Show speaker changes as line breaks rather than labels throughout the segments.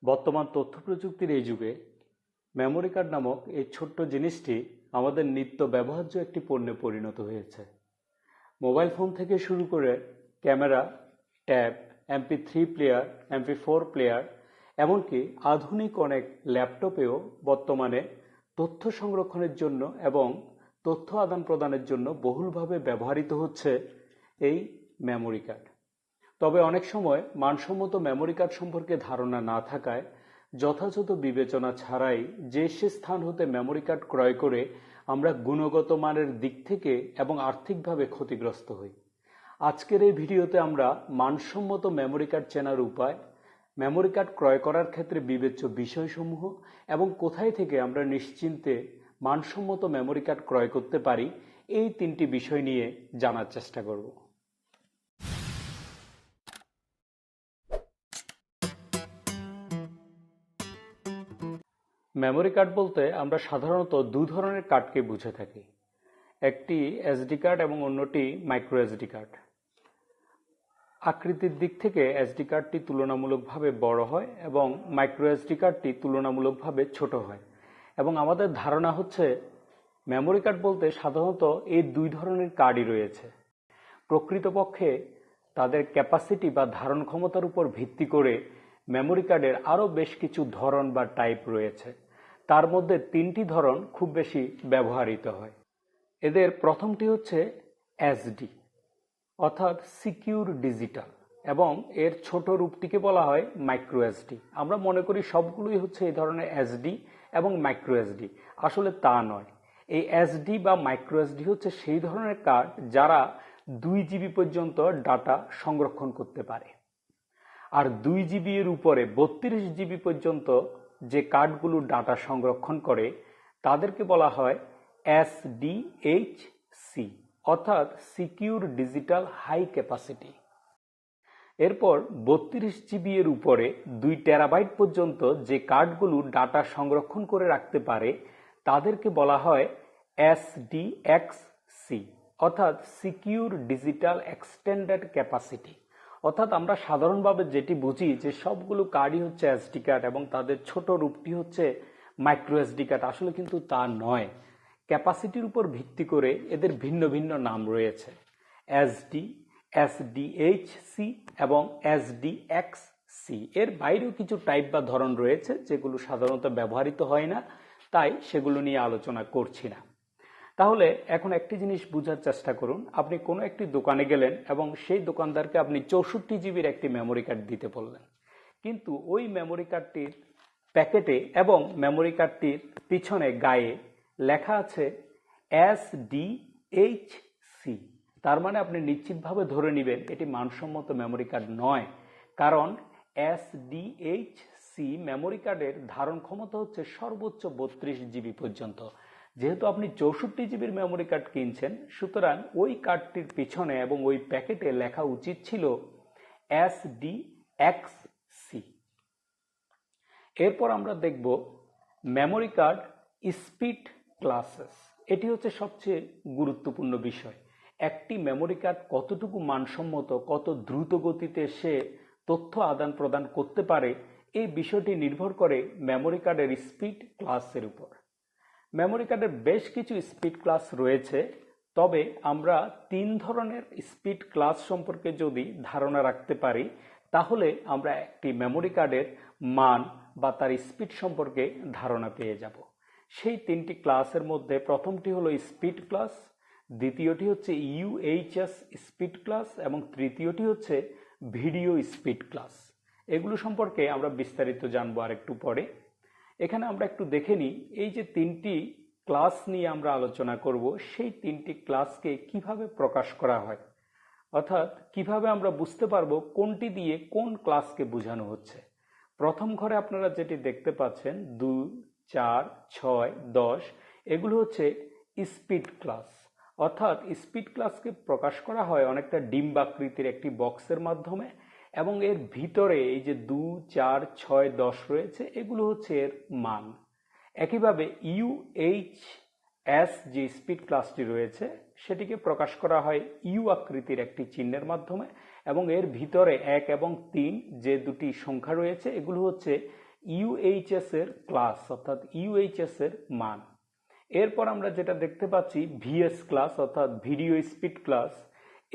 বর্তমান তথ্য প্রযুক্তির এই যুগে মেমোরি কার্ড নামক এই ছোট্ট জিনিসটি আমাদের নিত্য ব্যবহার্য একটি পণ্যে পরিণত হয়েছে। মোবাইল ফোন থেকে শুরু করে camera, tab, MP3 player, MP4 player, এমনকি আধুনিক অনেক ল্যাপটপেও বর্তমানে তথ্য সংরক্ষণের জন্য এবং তথ্য আদান প্রদানের জন্য বহুলভাবে ব্যবহৃত হচ্ছে এই মেমোরি কার্ড। তবে অনেক সময় মানসম্মত মেমোরি কার্ড সম্পর্কে ধারণা না থাকায় যথাযথ বিবেচনা ছাড়াই যে সে স্থান হতে মেমোরি কার্ড ক্রয় করে আমরা গুণগত মানের দিক থেকে এবং আর্থিকভাবে ক্ষতিগ্রস্ত হই। আজকের এই ভিডিওতে আমরা মানসম্মত মেমোরি কার্ড চেনার উপায়, মেমোরি কার্ড ক্রয় করার ক্ষেত্রে বিবেচ্য বিষয়সমূহ এবং কোথায় থেকে আমরা নিশ্চিন্তে মানসম্মত মেমোরি কার্ড ক্রয় করতে পারি, এই তিনটি বিষয় নিয়ে জানার চেষ্টা করব। মেমোরি কার্ড বলতে আমরা সাধারণত দু ধরনের কার্ডকে বুঝে থাকি, একটি এসডি কার্ড এবং অন্যটি মাইক্রো এসডি কার্ড। আকৃতির দিক থেকে এসডি কার্ডটি তুলনামূলকভাবে বড় হয় এবং মাইক্রো এসডি কার্ডটি তুলনামূলকভাবে ছোট হয়, এবং আমাদের ধারণা হচ্ছে মেমোরি কার্ড বলতে সাধারণত এই দুই ধরনের কার্ডই রয়েছে। প্রকৃতপক্ষে তাদের ক্যাপাসিটি বা ধারণ ক্ষমতার উপর ভিত্তি করে মেমোরি কার্ডের আরও বেশ কিছু ধরন বা টাইপ রয়েছে। তার মধ্যে তিনটি ধরন খুব বেশি ব্যবহৃত হয়। এদের প্রথমটি হচ্ছে এসডি, অর্থাৎ সিকিউর ডিজিটাল, এবং এর ছোট রূপটিকে বলা হয় মাইক্রো এসডি। আমরা মনে করি সবগুলোই হচ্ছে এই ধরনের এসডি এবং মাইক্রো এসডি, আসলে তা নয়। এই এসডি বা মাইক্রো এসডি হচ্ছে সেই ধরনের কার্ড যারা 2 GB পর্যন্ত ডাটা সংরক্ষণ করতে পারে, আর 2 GB এর উপরে 32 GB পর্যন্ত যে কার্ডগুলো ডাটা সংরক্ষণ করে তাদেরকে বলা হয় SDHC, অর্থাৎ সিকিউর ডিজিটাল হাই ক্যাপাসিটি। এরপর 32 GB এর উপরে 2 TB পর্যন্ত যে কার্ডগুলো ডাটা সংরক্ষণ করে রাখতে পারে তাদেরকে বলা হয় SDXC, অর্থাৎ সিকিউর ডিজিটাল এক্সটেন্ডেড ক্যাপাসিটি। অর্থাৎ আমরা সাধারণভাবে যেটি বুঝি যে সবগুলো কার্ডই হচ্ছে এসডি কার্ড এবং তাদের ছোট রূপটি হচ্ছে মাইক্রো এসডি কার্ড, আসলে কিন্তু তা নয়। ক্যাপাসিটির উপর ভিত্তি করে এদের ভিন্ন ভিন্ন নাম রয়েছে, এসডি, SDHC এবং SDXC। এর বাইরেও কিছু টাইপ বা ধরন রয়েছে যেগুলো সাধারণত ব্যবহৃত হয় না, তাই সেগুলো নিয়ে আলোচনা করছি না। তাহলে এখন একটি জিনিস বোঝার চেষ্টা করুন। আপনি কোনো একটি দোকানে গেলেন এবং সেই দোকানদারকে আপনি 64 জিবির একটি মেমোরি কার্ড দিতে বললেন, কিন্তু ওই মেমোরি কার্ডটির প্যাকেটে এবং মেমোরি কার্ডটির পিছনে গায়ে লেখা আছে SDHC। তার মানে আপনি নিশ্চিতভাবে ধরে নেবেন এটি মানসম্মত মেমোরি কার্ড নয়, কারণ SDHC মেমোরি কার্ডের ধারণ ক্ষমতা হচ্ছে সর্বোচ্চ 32 GB পর্যন্ত। যেহেতু আপনি 64 জিবির মেমোরি কার্ড কিনছেন, সুতরাং ওই কার্ডটির পিছনে এবং ওই প্যাকেটে লেখা উচিত ছিল SDXC। এরপর আমরা দেখব মেমোরি কার্ড স্পিড ক্লাসেস। এটি হচ্ছে সবচেয়ে গুরুত্বপূর্ণ বিষয়। একটি মেমোরি কার্ড কতটুকু মানসম্মত, কত দ্রুত গতিতে সে তথ্য আদান প্রদান করতে পারে, এই বিষয়টি নির্ভর করে মেমোরি কার্ডের স্পিড ক্লাসের উপর। মেমোরি কার্ডের বেশ কিছু স্পিড ক্লাস রয়েছে, তবে আমরা 3 ধরনের স্পিড ক্লাস সম্পর্কে যদি ধারণা রাখতে পারি তাহলে আমরা একটি মেমোরি কার্ডের মান বা তার স্পিড সম্পর্কে ধারণা পেয়ে যাব। সেই 3টি ক্লাসের মধ্যে প্রথমটি হলো স্পিড ক্লাস, দ্বিতীয়টি হচ্ছে UHS স্পিড ক্লাস এবং তৃতীয়টি হচ্ছে ভিডিও স্পিড ক্লাস। এগুলো সম্পর্কে আমরা বিস্তারিত জানবো আর একটু পরে। এখানে আমরা একটু দেখে নিই এই যে 3টি ক্লাস নিয়ে আমরা আলোচনা করব, সেই 3টি ক্লাসকে কিভাবে প্রকাশ করা হয়, অর্থাৎ কিভাবে আমরা বুঝতে পারবো কোনটি দিয়ে কোন ক্লাসকে বোঝানো হচ্ছে। প্রথম ঘরে আপনারা যেটি দেখতে পাচ্ছেন 2, 4, 6, 10, এগুলো হচ্ছে স্পিড ক্লাস। অর্থাৎ স্পিড ক্লাসকে প্রকাশ করা হয় অনেকটা ডিম্বাকৃতির একটি বক্সের মাধ্যমে, এবং এর ভিতরে এই যে 2, 4, 6, 10 রয়েছে, এগুলো হচ্ছে এর মান। একইভাবে UHS যে স্পিড ক্লাসটি রয়েছে সেটিকে প্রকাশ করা হয় ইউ আকৃতির একটি চিহ্নের মাধ্যমে, এবং এর ভিতরে 1 এবং 3 যে দুটি সংখ্যা রয়েছে এগুলো হচ্ছে ইউএইচএস এর ক্লাস অর্থাৎ ইউএইচএস এর মান। এরপর আমরা যেটা দেখতে পাচ্ছি ভিএস ক্লাস অর্থাৎ ভিডিও স্পিড ক্লাস।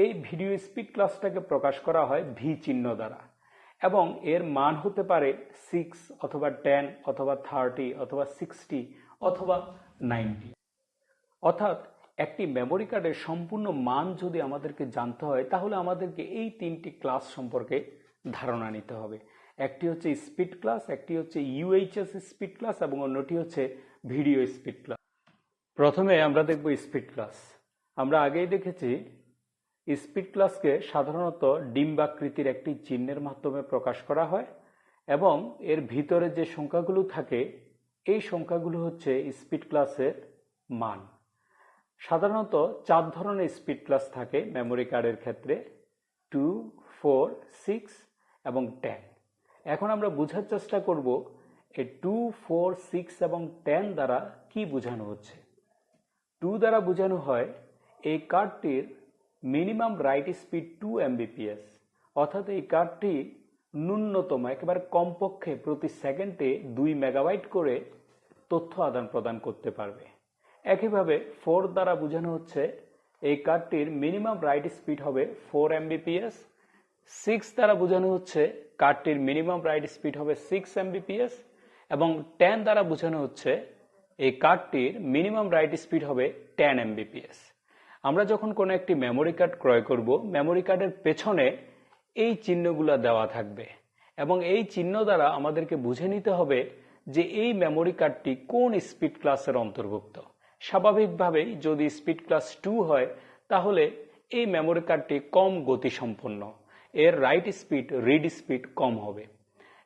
এই ভিডিও স্পিড ক্লাসটাকে প্রকাশ করা হয় ভি চিহ্ন দ্বারা এবং এর মান হতে পারে 6 অথবা 10 অথবা 30 অথবা 60 অথবা 90। অর্থাৎ একটি মেমোরি কার্ডের সম্পূর্ণ মান যদি আমাদেরকে জানতে হয় তাহলে আমাদেরকে এই তিনটি ক্লাস সম্পর্কে ধারণা নিতে হবে। একটি হচ্ছে স্পিড ক্লাস, একটি হচ্ছে ইউএইচএস স্পিড ক্লাস এবং অন্যটি হচ্ছে ভিডিও স্পিড ক্লাস। প্রথমে আমরা দেখব স্পিড ক্লাস। আমরা আগেই দেখেছি স্পিড ক্লাসকে সাধারণত ডিম্বাকৃতির একটি চিহ্নের মাধ্যমে প্রকাশ করা হয় এবং এর ভিতরে যে সংখ্যাগুলো থাকে এই সংখ্যাগুলো হচ্ছে স্পিড ক্লাসের মান। সাধারণত 4 ধরনের স্পিড ক্লাস থাকে মেমোরি কার্ডের ক্ষেত্রে, 2, 4, 6 এবং 10। এখন আমরা বোঝার চেষ্টা করব এই 2, 4, 6 এবং 10 দ্বারা কি বোঝানো হচ্ছে। 2 দ্বারা বোঝানো হয় এই কার্ডটির মিনিমাম রাইট স্পিড 2 Mbps, অর্থাৎ এই কার্ডটি ন্যূনতম একেবারে কমপক্ষে প্রতি সেকেন্ডে 2 মেগাবাইট করে তথ্য আদান প্রদান করতে পারবে। একইভাবে 4 দ্বারা বোঝানো হচ্ছে এই কার্ডটির মিনিমাম রাইট স্পিড হবে 4 Mbps। 6 দ্বারা বোঝানো হচ্ছে কার্ডটির মিনিমাম রাইট স্পিড হবে 6 Mbps এবং 10 দ্বারা বোঝানো হচ্ছে এই কার্ডটির মিনিমাম রাইট স্পিড হবে 10 Mbps। আমরা যখন কোনো একটি মেমোরি কার্ড ক্রয় করব, মেমোরি কার্ডের পেছনে এই চিহ্নগুলো দেওয়া থাকবে এবং এই চিহ্ন দ্বারা আমাদেরকে বুঝে নিতে হবে যে এই মেমোরি কার্ডটি কোন স্পিড ক্লাসের অন্তর্ভুক্ত। স্বাভাবিকভাবেই যদি স্পিড ক্লাস 2 হয় তাহলে এই মেমোরি কার্ডটি কম গতিসম্পন্ন, এর রাইট স্পিড রিড স্পিড কম হবে।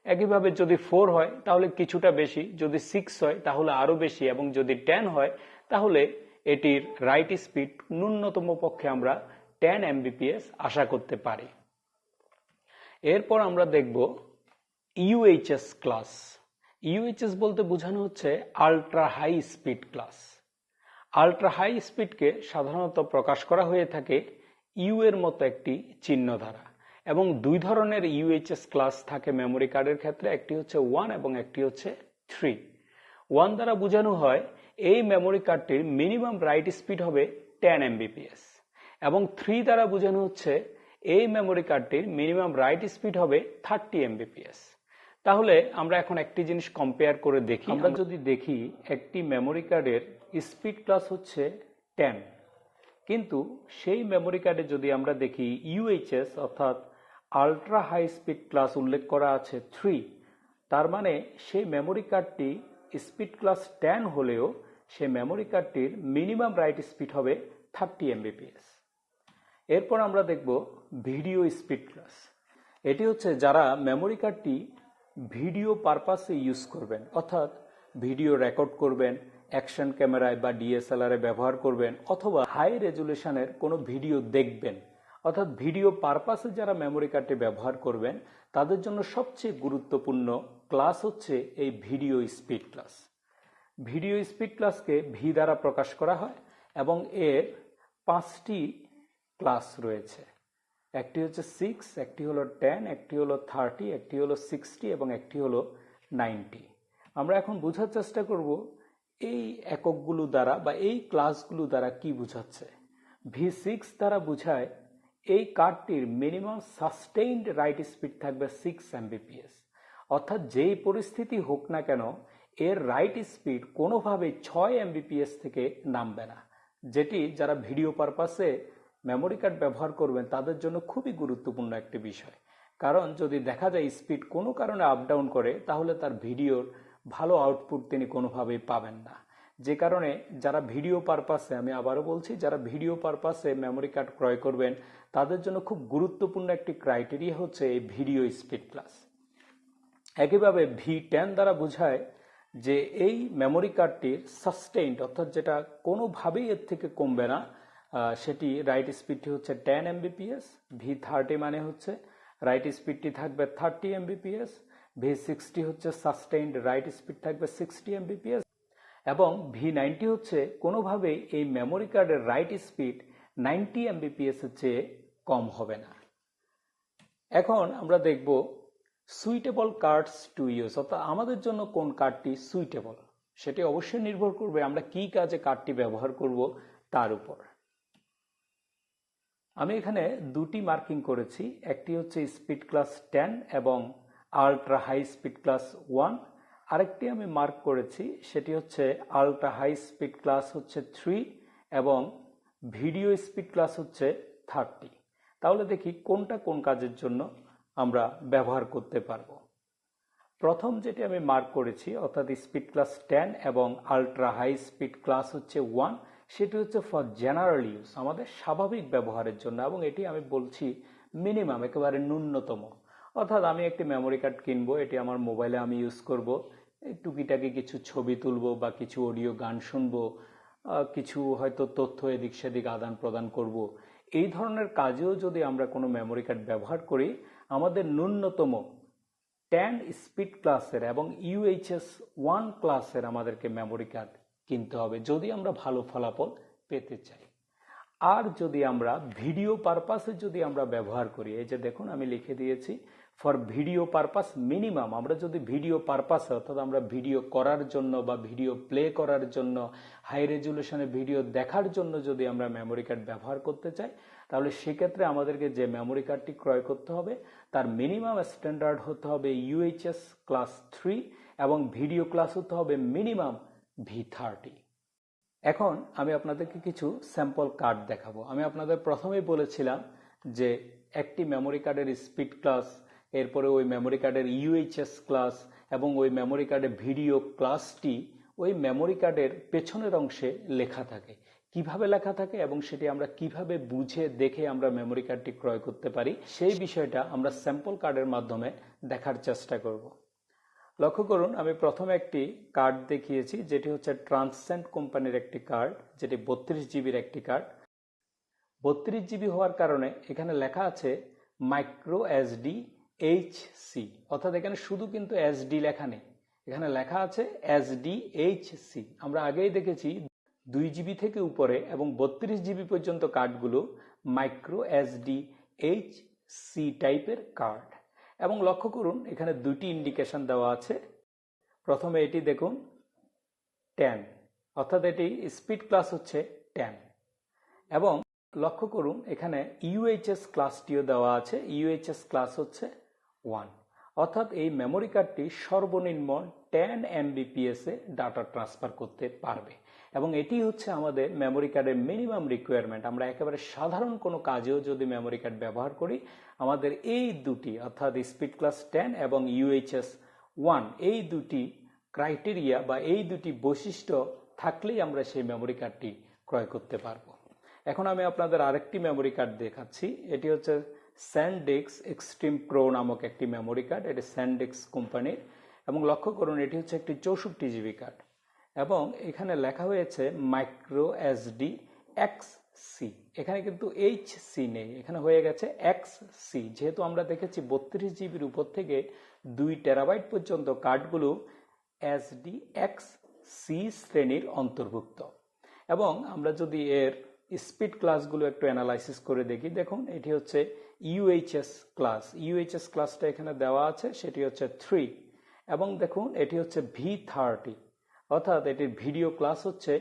একইভাবে যদি 4 হয় তাহলে কিছুটা বেশি, যদি 6 হয় তাহলে আরো বেশি এবং যদি 10 হয় তাহলে এটির রাইট স্পিড ন্যূনতম পক্ষে আমরা 10 Mbps আশা করতে পারি। এরপর আমরা দেখব ইউএইচএস ক্লাস। ইউএইচএস বলতে বোঝানো হচ্ছে ultra high speed class. Ultra high স্পিডকে সাধারণত প্রকাশ করা হয়ে থাকে ইউ এর মতো একটি চিহ্ন দ্বারা এবং 2 ধরনের ইউএইচএস ক্লাস থাকে মেমোরি কার্ডের ক্ষেত্রে, একটি হচ্ছে 1 এবং একটি হচ্ছে 3। 1 দ্বারা বোঝানো হয় এই মেমোরি কার্ডটির মিনিমাম রাইট স্পিড হবে 10 Mbps এবং 3 দ্বারা বোঝানো হচ্ছে এই মেমোরি কার্ডটির মিনিমাম রাইট স্পিড হবে 30 Mbps। তাহলে আমরা এখন একটি জিনিস কম্পেয়ার করে দেখি। আমরা যদি দেখি একটি মেমোরি কার্ডের স্পিড ক্লাস হচ্ছে 10, কিন্তু সেই মেমোরি কার্ডে যদি আমরা দেখি ইউএইচএস অর্থাৎ আল্ট্রা হাই স্পিড ক্লাস উল্লেখ করা আছে 3, তার মানে সেই মেমোরি কার্ডটি স্পিড ক্লাস 10 হলেও সেই মেমোরি কার্ডটির মিনিমাম রাইট স্পিড হবে 30 Mbps। এরপর আমরা দেখব ভিডিও স্পিড ক্লাস। এটি হচ্ছে যারা মেমোরি কার্ডটি ভিডিও পারপাসে ইউজ করবেন, অর্থাৎ ভিডিও রেকর্ড করবেন, অ্যাকশন ক্যামেরায় বা ডিএসএলআর এ ব্যবহার করবেন অথবা হাই রেজুলেশনের কোনো ভিডিও দেখবেন, অর্থাৎ ভিডিও পারপাসে যারা মেমোরি কার্ডটি ব্যবহার করবেন তাদের জন্য সবচেয়ে গুরুত্বপূর্ণ ক্লাস হচ্ছে এই video speed class. Video speed ক্লাসকে ভি দ্বারা প্রকাশ করা হয় এবং এর 5টি ক্লাস রয়েছে। একটি হচ্ছে 6, একটি হলো 10, একটি হলো 30, একটি হলো 60 এবং একটি হলো 90। আমরা এখন বোঝার চেষ্টা করব এই এককগুলো দ্বারা বা এই ক্লাসগুলো দ্বারা কি বোঝাচ্ছে। V6 দ্বারা বোঝায় এই কার্ডটির মিনিমাম সাস্টেইনড রাইট স্পিড থাকবে 6 Mbps, অর্থাৎ যেই পরিস্থিতি হোক না কেন এর রাইট স্পিড কোনোভাবে 6 Mbps থেকে নামবে না, যেটি যারা ভিডিও পারপাসে মেমোরি কার্ড ব্যবহার করবেন তাদের জন্য খুবই গুরুত্বপূর্ণ একটি বিষয়। কারণ যদি দেখা যায় স্পিড কোনো কারণে আপ ডাউন করে তাহলে তার ভিডিওর ভালো আউটপুট তিনি কোনোভাবেই পাবেন না। যে কারণে যারা ভিডিও পারপাসে, আমি আবারও বলছি, যারা ভিডিও পারপাসে মেমোরি কার্ড ক্রয় করবেন তাদের জন্য খুব গুরুত্বপূর্ণ একটি ক্রাইটেরিয়া হচ্ছে এই ভিডিও স্পিড ক্লাস। একইভাবে V10 দ্বারা বোঝায় যে এই মেমোরি কার্ডটির সাস্টেইনড অর্থাৎ যেটা কোনোভাবেই এর থেকে কমবে না, সেটি রাইট স্পিডটি হচ্ছে 10 Mbps। V30 মানে হচ্ছে রাইট স্পিডটি থাকবে 30 Mbps। V60 হচ্ছে সাস্টেইনড রাইট স্পিড থাকবে 60 Mbps এবং V90 হচ্ছে কোনোভাবেই এই মেমোরি কার্ডের রাইট স্পিড 90 Mbps এর চেয়ে কম হবে না। এখন আমরা দেখব সুইটেবল কার্ডস টু ইউজ, অর্থাৎ আমাদের জন্য কোন কার্ডটি সুইটেবল সেটি অবশ্যই নির্ভর করবে আমরা কি কাজে কার্ডটি ব্যবহার করব তার উপর। আমি এখানে দুটি মার্কিং করেছি, একটি হচ্ছে স্পিড ক্লাস 10 এবং আল্ট্রা হাই স্পিড ক্লাস 1, আরেকটি আমি মার্ক করেছি সেটি হচ্ছে আল্ট্রা হাই স্পিড ক্লাস হচ্ছে 3 এবং ভিডিও স্পিড ক্লাস হচ্ছে 30। তাহলে দেখি কোনটা কোন কাজের জন্য আমরা ব্যবহার করতে পারবো। প্রথম যেটি আমি মার্ক করেছি অর্থাৎ স্পিড ক্লাস 10 এবং আল্ট্রা হাই স্পিড ক্লাস হচ্ছে 1, সেটি হচ্ছে ফর জেনারেল ইউজ, আমাদের স্বাভাবিক ব্যবহারের জন্য, এবং এটি আমি বলছি মিনিমাম, একেবারে ন্যূনতম। অর্থাৎ আমি একটি মেমোরি কার্ড কিনবো, এটি আমার মোবাইলে আমি ইউজ করব, টুকিটাকি কিছু ছবি তুলবো বা কিছু অডিও গান শুনবো, কিছু হয়তো তথ্য এদিক সেদিক আদান প্রদান করব। এই ধরনের কাজেও যদি আমরা কোনো মেমোরি কার্ড ব্যবহার করি, আমাদের ন্যূনতম 10 স্পিড ক্লাসের এবং UHS 1 ক্লাসের আমাদেরকে মেমোরি কার্ড কিনতে হবে যদি আমরা ভালো ফলাফল পেতে চাই। আর যদি আমরা ভিডিও পারপাসে যদি আমরা ব্যবহার করি, এই যে দেখুন আমি লিখে দিয়েছি ফর ভিডিও পারপাস মিনিমাম, আমরা যদি ভিডিও পারপাসে অর্থাৎ আমরা ভিডিও করার জন্য বা ভিডিও প্লে করার জন্য, হাই রেজুলেশনে ভিডিও দেখার জন্য যদি আমরা মেমোরি কার্ড ব্যবহার করতে চাই, তাহলে সেক্ষেত্রে আমাদেরকে যে মেমোরি কার্ডটি ক্রয় করতে হবে তার মিনিমাম স্ট্যান্ডার্ড হতে হবে UHS ক্লাস 3 এবং ভিডিও ক্লাস হতে হবে মিনিমাম V30। এখন আমি আপনাদেরকে কিছু স্যাম্পল কার্ড দেখাবো। আমি আপনাদের প্রথমেই বলেছিলাম যে একটি মেমোরি কার্ডের স্পিড ক্লাস, এরপরে ওই মেমোরি কার্ডের UHS ক্লাস এবং ওই মেমোরি কার্ডের ভিডিও ক্লাসটি ওই মেমোরি কার্ডের পেছনের অংশে লেখা থাকে। কিভাবে লেখা থাকে এবং সেটি আমরা কিভাবে বুঝে দেখে আমরা মেমোরি কার্ডটি ক্রয় করতে পারি সেই বিষয়টা আমরা স্যাম্পল কার্ডের মাধ্যমে দেখার চেষ্টা করব। লক্ষ্য করুন, আমি প্রথমে একটি কার্ড দেখিয়েছি যেটি হচ্ছে ট্রান্সেন্ট কোম্পানির একটি কার্ড, যেটি 32 জিবির একটি কার্ড। 32 জিবি হওয়ার কারণে এখানে লেখা আছে মাইক্রো SD HC, অর্থাৎ এখানে শুধু কিন্তু SD লেখা নেই, এখানে লেখা আছে SD HC। আমরা আগেই দেখেছি 2 জিবি থেকে উপরে এবং 32 জিবি পর্যন্ত কার্ডগুলো মাইক্রো SD HC টাইপের কার্ড। এবং লক্ষ্য করুন এখানে দুটি ইন্ডিকেশন দেওয়া আছে। প্রথমে এটি দেখুন 10, অর্থাৎ এটি স্পিড ক্লাস হচ্ছে 10, এবং লক্ষ্য করুন এখানে UHS ক্লাসটিও দেওয়া আছে, UHS ক্লাস হচ্ছে 1, অর্থাৎ এই মেমোরি কার্ডটি সর্বনিম্ন 10 Mbps এ ডাটা ট্রান্সফার করতে পারবে এবং এটি হচ্ছে আমাদের মেমোরি কার্ডের মিনিমাম রিকোয়ারমেন্ট। আমরা একেবারে সাধারণ কোনো কাজেও যদি মেমোরি কার্ড ব্যবহার করি, আমাদের এই দুটি অর্থাৎ স্পিড ক্লাস 10 এবং UHS 1 এই দুটি ক্রাইটেরিয়া বা এই দুটি বৈশিষ্ট্য থাকলেই আমরা সেই মেমোরি কার্ডটি ক্রয় করতে পারবো। এখন আমি আপনাদের আরেকটি মেমোরি কার্ড দেখাচ্ছি, এটি হচ্ছে স্যানডিস্ক এক্সট্রিম প্রো নামক একটি মেমোরি কার্ড, এটি স্যানডিস্ক কোম্পানির, এবং লক্ষ্য করুন এটি হচ্ছে একটি 64 জিবি কার্ড এবং এখানে লেখা হয়েছে মাইক্রো SD XC। এখানে কিন্তু HC নেই, এখানে হয়ে গেছে XC, যেহেতু আমরা দেখেছি 32 জিবির উপর থেকে 2 টেরাবাইট পর্যন্ত কার্ডগুলো SD XC শ্রেণীর অন্তর্ভুক্ত। এবং আমরা যদি এর স্পিড ক্লাসগুলো একটু অ্যানালাইসিস করে দেখি, দেখুন এটি হচ্ছে UHS ক্লাস, UHS ক্লাসটা এখানে দেওয়া আছে, সেটি হচ্ছে 3, এবং দেখুন এটি হচ্ছে V30, অর্থাৎ এটির ভিডিও ক্লাস হচ্ছে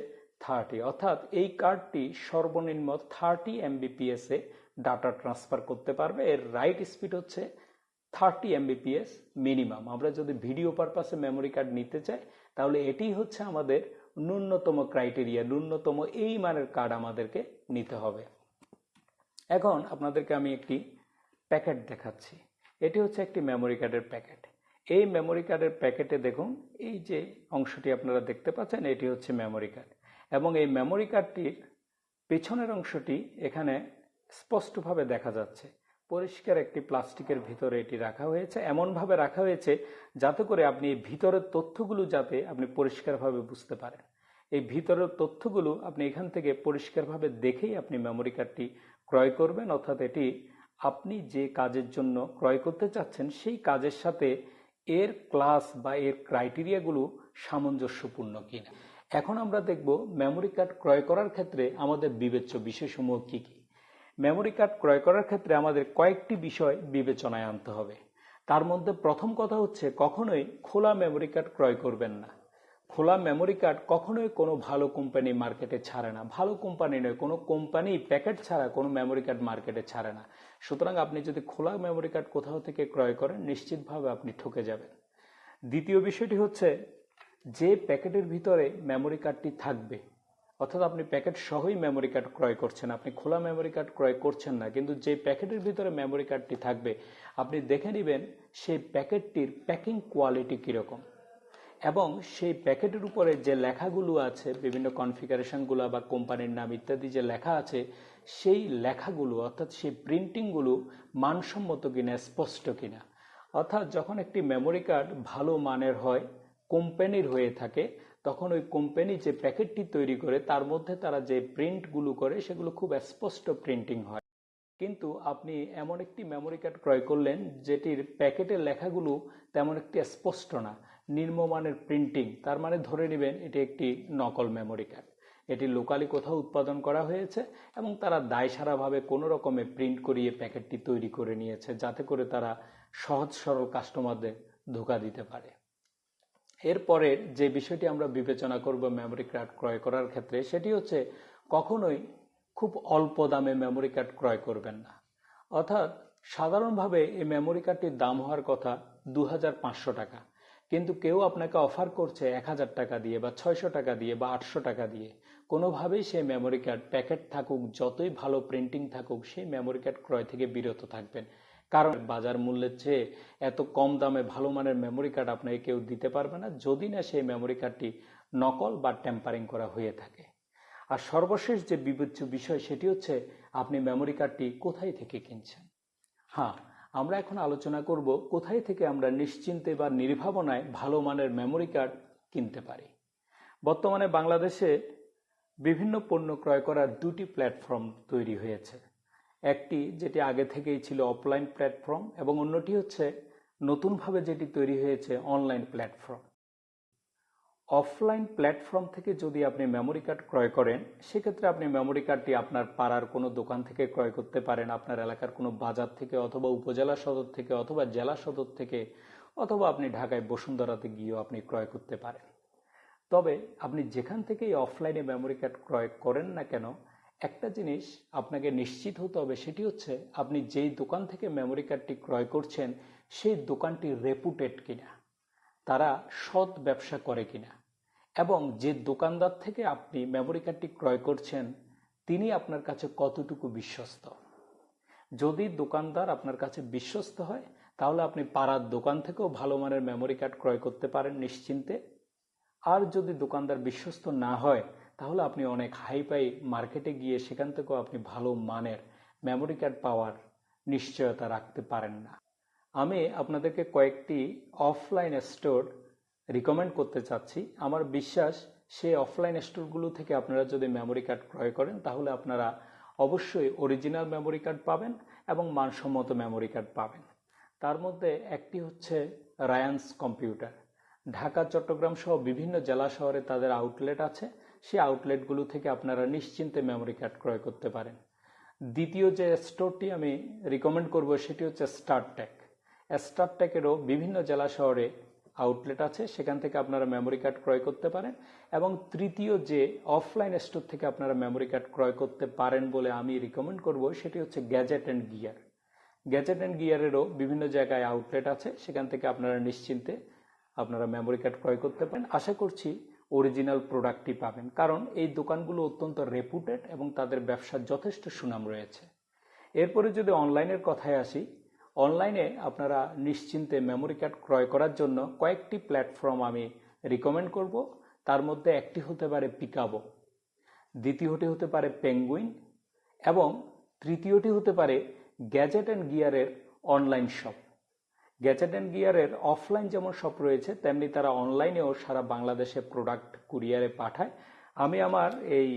30, অর্থাৎ এই কার্ডটি সর্বনিম্ন 30 Mbps এ ডাটা ট্রান্সফার করতে পারবে। এর রাইট স্পিড হচ্ছে 30 Mbps মিনিমাম। আমরা যদি ভিডিও পারপাসে মেমোরি কার্ড নিতে চাই তাহলে এটি হচ্ছে আমাদের ন্যূনতম ক্রাইটেরিয়া, ন্যূনতম এই মানের কার্ড আমাদেরকে নিতে হবে। এখন আপনাদেরকে আমি একটি প্যাকেট দেখাচ্ছি, এটি হচ্ছে একটি মেমোরি কার্ডের প্যাকেট। এই মেমোরি কার্ডের প্যাকেটে দেখুন এই যে অংশটি আপনারা দেখতে পাচ্ছেন এটি হচ্ছে মেমোরি কার্ড, এবং এই মেমোরি কার্ডটির পেছনের অংশটি এখানে স্পষ্টভাবে দেখা যাচ্ছে। পরিষ্কার একটি প্লাস্টিকের ভিতরে এটি রাখা হয়েছে, এমনভাবে রাখা হয়েছে যাতে করে আপনি এই ভিতরের তথ্যগুলো যাতে আপনি পরিষ্কারভাবে বুঝতে পারেন। এই ভিতরের তথ্যগুলো আপনি এখান থেকে পরিষ্কারভাবে দেখেই আপনি মেমোরি কার্ডটি ক্রয় করবেন, অর্থাৎ এটি আপনি যে কাজের জন্য ক্রয় করতে চাচ্ছেন সেই কাজের সাথে এর ক্লাস বা এর ক্রাইটেরিয়াগুলো সামঞ্জস্যপূর্ণ কিনা। এখন আমরা দেখব মেমোরি কার্ড ক্রয় করার ক্ষেত্রে আমাদের বিবেচ্য বিষয়সমূহ কি কি। মেমোরি কার্ড ক্রয় করার ক্ষেত্রে আমাদের কয়েকটি বিষয় বিবেচনায় আনতে হবে। তার মধ্যে প্রথম কথা হচ্ছে কখনোই খোলা মেমোরি কার্ড ক্রয় করবেন না। খোলা মেমোরি কার্ড কখনোই কোনো ভালো কোম্পানি মার্কেটে ছাড়ে না। ভালো কোম্পানি নয়, কোনো কোম্পানি প্যাকেট ছাড়া কোনো মেমোরি কার্ড মার্কেটে ছাড়ে না। সুতরাং আপনি যদি খোলা মেমোরি কার্ড কোথাও থেকে ক্রয় করেন নিশ্চিতভাবে আপনি ঠকে যাবেন। দ্বিতীয় বিষয়টি হচ্ছে যে প্যাকেটের ভিতরে মেমোরি কার্ডটি থাকবে, অর্থাৎ আপনি প্যাকেট সহই মেমোরি কার্ড ক্রয় করছেন, আপনি খোলা মেমোরি কার্ড ক্রয় করছেন না, কিন্তু যে প্যাকেটের ভিতরে মেমোরি কার্ডটি থাকবে আপনি দেখে নেবেন সেই প্যাকেটটির প্যাকিং কোয়ালিটি কীরকম, এবং সেই প্যাকেটের উপরে যে লেখাগুলো আছে, বিভিন্ন কনফিগারেশনগুলো বা কোম্পানির নাম ইত্যাদি যে লেখা আছে, সেই লেখাগুলো অর্থাৎ সেই প্রিন্টিংগুলো মানসম্মত কিনা, স্পষ্ট কিনা। অর্থাৎ যখন একটি মেমোরি কার্ড ভালো মানের হয়, কোম্পানির হয়ে থাকে, তখন ওই কোম্পানি যে প্যাকেটটি তৈরি করে তার মধ্যে তারা যে প্রিন্টগুলো করে সেগুলো খুব স্পষ্ট প্রিন্টিং হয়। কিন্তু আপনি এমন একটি মেমোরি কার্ড ক্রয় করলেন যেটির প্যাকেটের লেখাগুলো তেমন একটি স্পষ্ট না, নিম্নমানের প্রিন্টিং, তার মানে ধরে নেবেন এটি একটি নকল মেমোরি কার্ড। এটি লোকালি কোথাও উৎপাদন করা হয়েছে এবং তারা দায়সারাভাবে কোনো রকমে প্রিন্ট করিয়ে প্যাকেটটি তৈরি করে নিয়েছে, যাতে করে তারা সহজ সরল কাস্টমারদের ধোঁকা দিতে পারে। এরপরে যে বিষয়টি আমরা বিবেচনা করব মেমোরি কার্ড ক্রয় করার ক্ষেত্রে, সেটি হচ্ছে কখনোই খুব অল্প দামে মেমোরি কার্ড ক্রয় করবেন না। অর্থাৎ সাধারণভাবে এই মেমোরি কার্ডটির দাম হওয়ার কথা 2500 টাকা, কিন্তু কেউ আপনাকে অফার করছে 1000 টাকা দিয়ে বা 600 টাকা দিয়ে বা 800 টাকা দিয়ে। কোনোভাবেই সেই মেমোরি কার্ড প্যাকেট থাকুক, যতই ভালো প্রিন্টিং থাকুক, সেই মেমোরি কার্ড ক্রয় থেকে বিরত থাকবেন। কারণ বাজার মূল্যের চেয়ে এত কম দামে ভালো মানের মেমোরি কার্ড আপনাকে কেউ দিতে পারবে না, যদি না সেই মেমোরি কার্ডটি নকল বা ট্যাম্পারিং করা হয়ে থাকে। আর সর্বশেষ যে বিবেচ্য বিষয় সেটি হচ্ছে আপনি মেমোরি কার্ডটি কোথায় থেকে কিনছেন। হ্যাঁ, আমরা এখন আলোচনা করব কোথায় থেকে আমরা নিশ্চিন্তে বা নির্ভাবনায় ভালো মানের মেমোরি কার্ড কিনতে পারি। বর্তমানে বাংলাদেশে বিভিন্ন পণ্য ক্রয় করার দুটি প্ল্যাটফর্ম তৈরি হয়েছে। একটি যেটি আগে থেকেই ছিল অফলাইন প্ল্যাটফর্ম, এবং অন্যটি হচ্ছে নতুনভাবে যেটি তৈরি হয়েছে অনলাইন প্ল্যাটফর্ম। অফলাইন প্ল্যাটফর্ম থেকে যদি আপনি মেমোরি কার্ড ক্রয় করেন, সেক্ষেত্রে আপনি মেমোরি কার্ডটি আপনার পাড়ার কোনো দোকান থেকে ক্রয় করতে পারেন, আপনার এলাকার কোনো বাজার থেকে, অথবা উপজেলা সদর থেকে, অথবা জেলা সদর থেকে, অথবা আপনি ঢাকায় বসুন্ধরাতে গিয়েও আপনি ক্রয় করতে পারেন। তবে আপনি যেখান থেকেই অফলাইনে মেমোরি কার্ড ক্রয় করেন না কেন, একটা জিনিস আপনাকে নিশ্চিত হতে হবে, সেটি হচ্ছে আপনি যেই দোকান থেকে মেমোরি কার্ডটি ক্রয় করছেন সেই দোকানটি রেপুটেড কিনা, তারা সৎ ব্যবসা করে কিনা, এবং যে দোকানদার থেকে আপনি মেমোরি কার্ডটি ক্রয় করছেন তিনি আপনার কাছে কতটুকু বিশ্বস্ত। যদি দোকানদার আপনার কাছে বিশ্বস্ত হয় তাহলে আপনি পাড়ার দোকান থেকেও ভালো মানের মেমোরি কার্ড ক্রয় করতে পারেন নিশ্চিন্তে। আর যদি দোকানদার বিশ্বস্ত না হয় তাহলে আপনি অনেক হাইফাই মার্কেটে গিয়ে সেখান থেকেও আপনি ভালো মানের মেমোরি কার্ড পাওয়ার নিশ্চয়তা রাখতে পারেন না। আমি আপনাদেরকে কয়েকটি অফলাইন স্টোর রিকমেন্ড করতে চাচ্ছি। আমার বিশ্বাস সেই অফলাইন স্টোরগুলো থেকে আপনারা যদি মেমোরি কার্ড ক্রয় করেন তাহলে আপনারা অবশ্যই অরিজিনাল মেমোরি কার্ড পাবেন এবং মানসম্মত মেমোরি কার্ড পাবেন। তার মধ্যে একটি হচ্ছে রায়ান্স কম্পিউটার। ঢাকা, চট্টগ্রাম সহ বিভিন্ন জেলা শহরে তাদের আউটলেট আছে, সেই আউটলেটগুলো থেকে আপনারা নিশ্চিন্তে মেমোরি কার্ড ক্রয় করতে পারেন। দ্বিতীয় যে স্টোরটি আমি রিকমেন্ড করব সেটি হচ্ছে স্টারটেক। স্টারটেকেরও বিভিন্ন জেলা শহরে আউটলেট আছে, সেখান থেকে আপনারা মেমোরি কার্ড ক্রয় করতে পারেন। এবং তৃতীয় যে অফলাইন স্টোর থেকে আপনারা মেমোরি কার্ড ক্রয় করতে পারেন বলে আমি রিকমেন্ড করব সেটি হচ্ছে gadget and gear. Gadget and গিয়ারেরও বিভিন্ন জায়গায় আউটলেট আছে, সেখান থেকে আপনারা নিশ্চিন্তে আপনারা মেমোরি কার্ড ক্রয় করতে পারেন। আশা করছি অরিজিনাল প্রোডাক্টই পাবেন, কারণ এই দোকানগুলো অত্যন্ত রেপুটেড এবং তাদের ব্যবসার যথেষ্ট সুনাম রয়েছে। এরপরে যদি অনলাইনের কথায় আসি, অনলাইনে আপনারা নিশ্চিন্তে মেমোরি কার্ড ক্রয় করার জন্য কয়েকটি প্ল্যাটফর্ম আমি রিকমেন্ড করব। তার মধ্যে একটি হতে পারে পিকাবো, দ্বিতীয়টি হতে পারে পেঙ্গুইন, এবং তৃতীয়টি হতে পারে গ্যাজেট অ্যান্ড গিয়ারের অনলাইন শপ। গ্যাজেট অ্যান্ড গিয়ারের অফলাইন যেমন শপ রয়েছে তেমনি তারা অনলাইনেও সারা বাংলাদেশে প্রোডাক্ট কুরিয়ারে পাঠায়। আমি আমার এই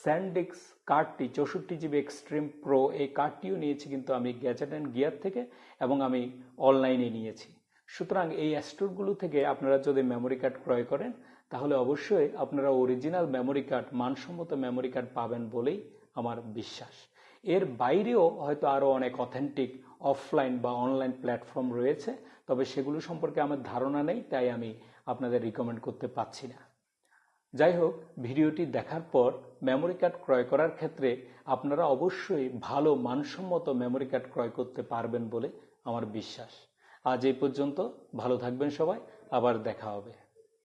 স্যান্ডিক্স কার্ডটি 64 জিবি এক্সট্রিম প্রো, এই কার্ডটিও নিয়েছি কিন্তু আমি গ্যাজেট অ্যান্ড গিয়ার থেকে, এবং আমি অনলাইনে নিয়েছি। সুতরাং এই স্টোরগুলো থেকে আপনারা যদি মেমোরি কার্ড ক্রয় করেন তাহলে অবশ্যই আপনারা অরিজিনাল মেমোরি কার্ড, মানসম্মত মেমোরি কার্ড পাবেন বলেই আমার বিশ্বাস। এর বাইরেও হয়তো আরও অনেক অথেন্টিক অফলাইন বা অনলাইন প্ল্যাটফর্ম রয়েছে, তবে সেগুলো সম্পর্কে আমার ধারণা নেই, তাই আমি আপনাদের রিকমেন্ড করতে পারছি না। যাই হোক, ভিডিওটি দেখার পর মেমোরি কার্ড ক্রয় করার ক্ষেত্রে আপনারা অবশ্যই ভালো মানসম্মত মেমোরি কার্ড ক্রয় করতে পারবেন বলে আমার বিশ্বাস। আজ এই পর্যন্ত। ভালো থাকবেন সবাই, আবার দেখা হবে।